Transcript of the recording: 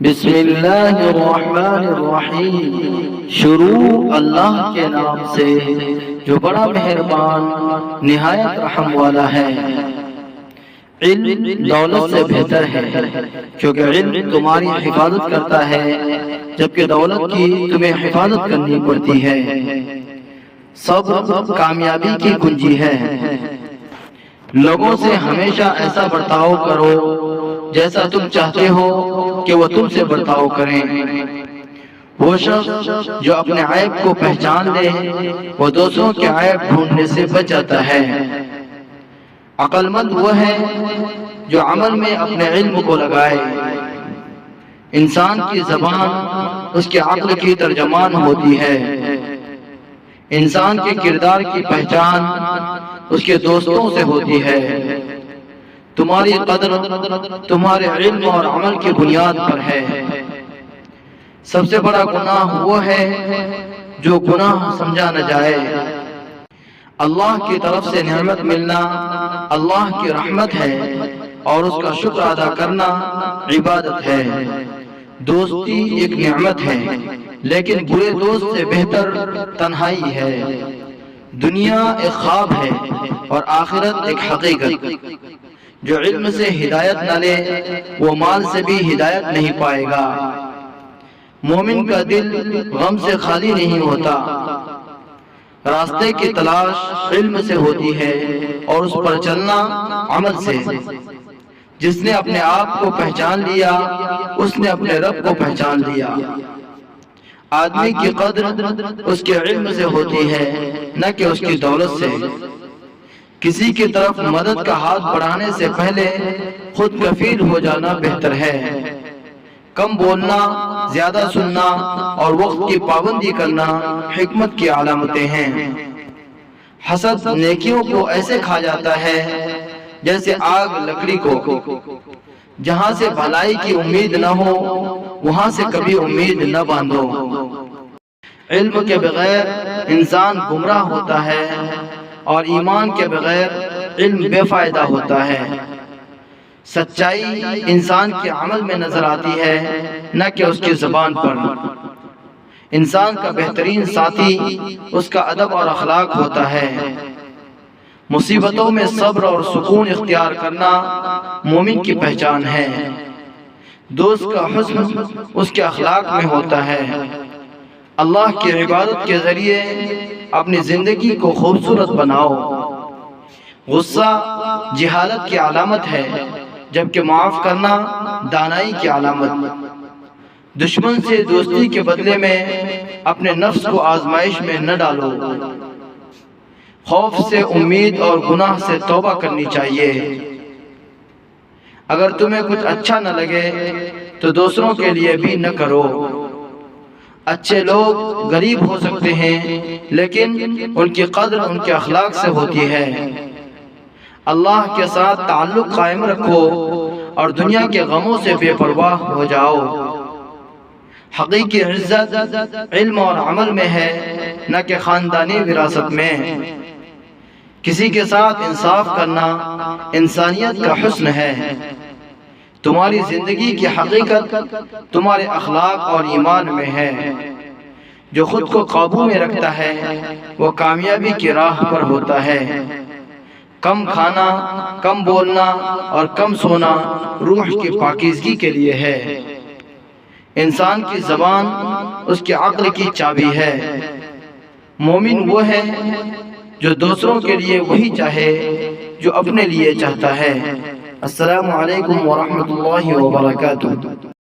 بسم اللہ الرحمن الرحیم۔ شروع اللہ کے نام سے جو بڑا مہربان نہایت رحم والا ہے۔ علم دولت سے بہتر ہے کیونکہ علم تمہاری حفاظت کرتا ہے جبکہ دولت کی تمہیں حفاظت کرنی پڑتی ہے۔ صبر کامیابی کی کنجی ہے۔ لوگوں سے ہمیشہ ایسا برتاؤ کرو جیسا تم چاہتے ہو کہ وہ تم سے برتاؤ کریں۔ وہ شخص جو اپنے عیب کو پہچان لے وہ دوسروں کے عیب ڈھونڈنے سے بچ جاتا ہے۔ عقل مند وہ ہے جو عمل میں اپنے علم کو لگائے۔ انسان کی زبان اس کے عقل کی ترجمان ہوتی ہے۔ انسان کے کردار کی پہچان اس کے دوستوں سے ہوتی ہے۔ تمہاری قدر تمہارے علم اور عمل کی بنیاد پر ہے۔ سب سے بڑا گناہ وہ ہے جو گناہ سمجھا نہ جائے۔ اللہ کی طرف سے نعمت ملنا اللہ کی رحمت ہے اور اس کا شکر ادا کرنا عبادت ہے۔ دوستی ایک نعمت ہے لیکن برے دوست سے بہتر تنہائی ہے۔ دنیا ایک خواب ہے اور آخرت ایک حقیقت۔ جو علم سے ہدایت نہ لے وہ مال سے بھی ہدایت نہیں پائے گا۔ مومن کا دل غم سے خالی نہیں ہوتا۔ راستے کی تلاش علم سے ہوتی ہے اور اس پر چلنا عمل سے۔ جس نے اپنے آپ کو پہچان لیا اس نے اپنے رب کو پہچان لیا۔ آدمی کی قدر اس کے علم سے ہوتی ہے نہ کہ اس کی دولت سے۔ کسی کی طرف مدد کا ہاتھ بڑھانے سے پہلے خود کفیل ہو جانا بہتر ہے۔ کم بولنا، زیادہ سننا اور وقت کی پابندی کرنا حکمت کی علامتیں ہیں۔ حسد نیکیوں کو ایسے کھا جاتا ہے جیسے آگ لکڑی کو۔ جہاں سے بھلائی کی امید نہ ہو وہاں سے کبھی امید نہ باندھو۔ علم کے بغیر انسان گمراہ ہوتا ہے اور ایمان کے بغیر علم بے فائدہ ہوتا ہے۔ سچائی انسان کے عمل میں نظر آتی ہے نہ کہ اس کی زبان پر۔ انسان کا بہترین ساتھی اس کا ادب اور اخلاق ہوتا ہے۔ مصیبتوں میں صبر اور سکون اختیار کرنا مومن کی پہچان ہے۔ دوست کا حسن اس کے اخلاق میں ہوتا ہے۔ اللہ کی عبادت کے ذریعے اپنی زندگی کو خوبصورت بناؤ۔ غصہ جہالت کی علامت ہے جبکہ معاف کرنا دانائی کی علامت۔ دشمن سے دوستی کے بدلے میں اپنے نفس کو آزمائش میں نہ ڈالو۔ خوف سے امید اور گناہ سے توبہ کرنی چاہیے۔ اگر تمہیں کچھ اچھا نہ لگے تو دوسروں کے لیے بھی نہ کرو۔ اچھے لوگ غریب ہو سکتے ہیں لیکن ان کی قدر ان کے اخلاق سے ہوتی ہے۔ اللہ کے ساتھ تعلق قائم رکھو اور دنیا کے غموں سے بے پرواہ ہو جاؤ۔ حقیقی عزت علم اور عمل میں ہے نہ کہ خاندانی وراثت میں۔ کسی کے ساتھ انصاف کرنا انسانیت کا حسن ہے۔ تمہاری زندگی کی حقیقت تمہارے اخلاق اور ایمان میں ہے۔ جو خود کو قابو میں رکھتا ہے وہ کامیابی کی راہ پر ہوتا ہے۔ کم کھانا، کم بولنا اور کم سونا روح کی پاکیزگی کے لیے ہے۔ انسان کی زبان اس کے عقل کی چابی ہے۔ مومن وہ ہے جو دوسروں کے لیے وہی چاہے جو اپنے لیے چاہتا ہے۔ السلام علیکم ورحمۃ اللہ وبرکاتہ۔